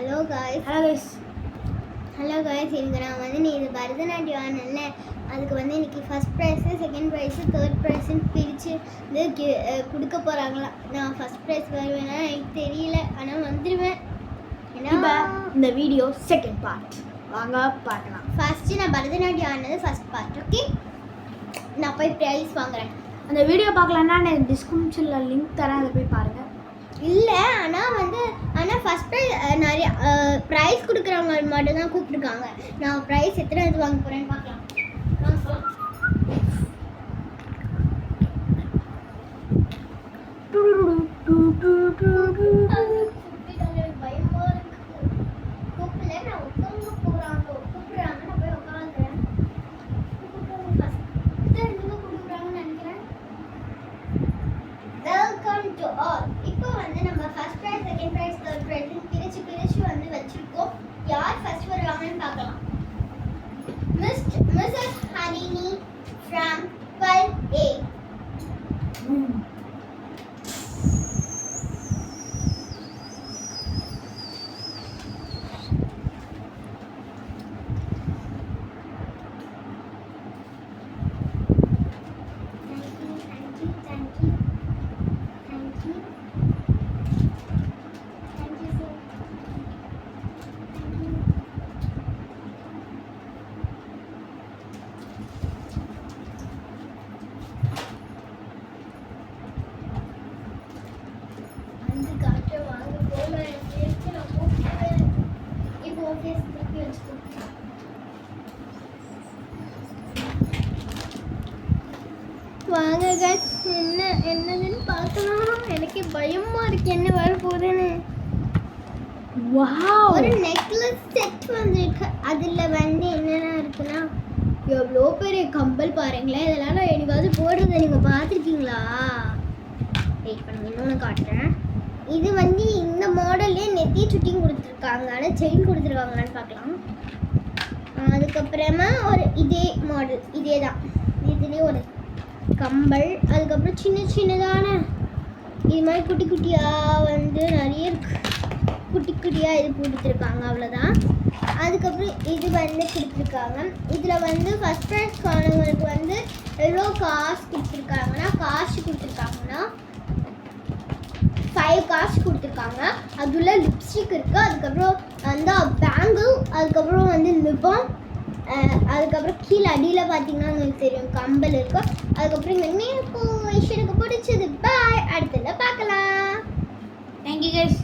Hello guys இதுக்கு நான் வந்து நீ இது பரதநாட்டியம் ஆனல அதுக்கு வந்து இன்னைக்கு first prize second prize third ப்ரைஸுன்னு பிரித்து இது கொடுக்க போகிறாங்களா. நான் ஃபர்ஸ்ட் ப்ரைஸ் வருவேன்னா எனக்கு தெரியல, ஆனால் வந்துடுவேன். ஏன்னா இந்த வீடியோ செகண்ட் பார்ட் வாங்க பார்க்கலாம். ஃபஸ்ட்டு நான் பரதநாட்டியம் ஆனது ஃபர்ஸ்ட் பார்ட். ஓகே, நான் போய் ப்ரைஸ் வாங்குறேன். அந்த வீடியோ பார்க்கலன்னா நான் டிஸ்கிரிப்ஷனில் லிங்க் தரேன், அதை போய் பாருங்கள். இல்லை ஆனால் ஃபஸ்ட் ப்ரைஸ் நிறைய ப்ரைஸ் கொடுக்குறவங்க மட்டும் தான் கூப்பிட்ருக்காங்க. நான் ப்ரைஸ் எத்தனை இது வாங்க போகிறேன்னு பார்க்கலாம். இப்போ வந்து நம்ம first prize second prize third prize பிரிச்சு வந்து வச்சிருக்கோம். யார் ஃபர்ஸ்ட் வருவாங்கன்னு பார்க்கலாம். Mrs Harini from 12A. வாங்க guys, என்னன்னு பார்க்கலாம். எனக்கு பயமா இருக்கு என்ன வர போகுதுன்னு. வாவ், ஒரு நெக்லஸ் செட் வந்திருக்கு. அதில் வந்து என்னென்ன இருக்குன்னா எவ்வளோ பெரிய கம்பல் பாருங்களேன். இதெல்லாம் நான் எனக்காவது போடுறதை நீங்கள் பார்த்துருக்கீங்களா? வெயிட் பண்ணி இன்னொன்று காட்டுறேன். இது வந்து இந்த மாடல்லே நெத்தி சுட்டியும் கொடுத்துருக்காங்க, ஆனால் செயின் கொடுத்துருக்காங்களான்னு பார்க்கலாம். அதுக்கப்புறமா ஒரு இதே மாடல், இதே தான், இதுலேயே ஒரு கம்பல். அதுக்கப்புறம் சின்னதான இது மாதிரி குட்டி குட்டியாக வந்து நிறைய குட்டி குட்டியாக இது கொடுத்துருக்காங்க, அவ்வளோதான். அதுக்கப்புறம் இது வந்து கொடுத்துருக்காங்க. இதில் வந்து ஃபஸ்ட் ப்ரைஸ் காணவங்களுக்கு வந்து எவ்வளோ காசு கொடுத்துருக்காங்கன்னா 5 காசு கொடுத்துருக்காங்க. அதுல லிப்ஸ்டிக் இருக்குது, அதுக்கப்புறம் அந்த பேங்கிள், அதுக்கப்புறம் வந்து லிப்பம், அதுக்கப்புறம் கீழே அடியில் பார்த்தீங்கன்னா உங்களுக்கு தெரியும் கம்பல் இருக்கும். அதுக்கப்புறம் இங்கே எனக்கு பிடிச்சது. பாய், அடுத்ததில் பார்க்கலாம். Thank you guys.